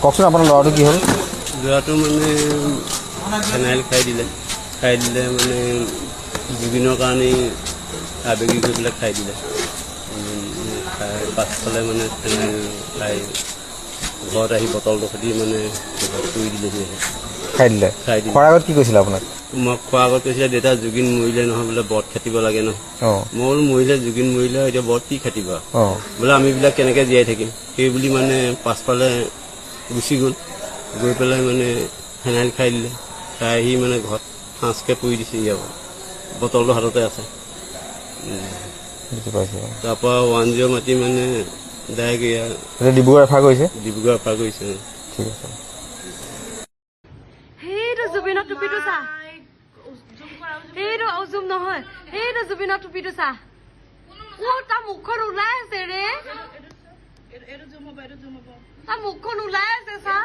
কওকচোন আপোনাৰ ল'ৰাটো কি হ'ল? ল'ৰাটো মানে ফেনাইল খাই দিলে মানে জুবিনৰ কাৰণে আবেগিক হৈ পেলাই খাই দিলে। খাই পাছফালে মানে ফেনাইল খাই ঘৰত আহি বটলটো সৈতে মানে পুৰি দিলেহি। খাই দিলে। খোৱাৰ আগত কি কৈছিলে আপোনাক? মই খোৱাৰ আগত কৈছিলে দেউতা জুবিন মৰিলে নহয় বোলে বৰত খাটিব লাগে নহয়। মই বোলো মৰিলে জুবিন মৰিলে এতিয়া বৰত কি খাটিবা বোলে আমিবিলাক কেনেকৈ জীয়াই থাকিম সেই বুলি মানে পাছফালে গুচি গৈ পেলাই মানে ফেনাইল খাই দিলে। খাই আহি মানে ঘৰত সাঁচকৈ পুৰি দিছেহি আৰু বটলটো হাততে আছে। তাৰপৰা 1-0 মাতি মানে ডাইৰেক্ট ডিব্ৰুগড় ৰেফাৰ কৰিছে। ডিব্ৰুগড় ৰেফাৰ কৰিছে। ঠিক আছে। সেইটো জুবিনৰ টুপিটো চা, সেইটো জুম নহয়, সেইটো জুবিনৰ টুপিটো চা। তাৰ মুখখন ওলাই আছে ৰে, তাৰ মুখখন ওলাই আছে চা।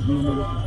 Video.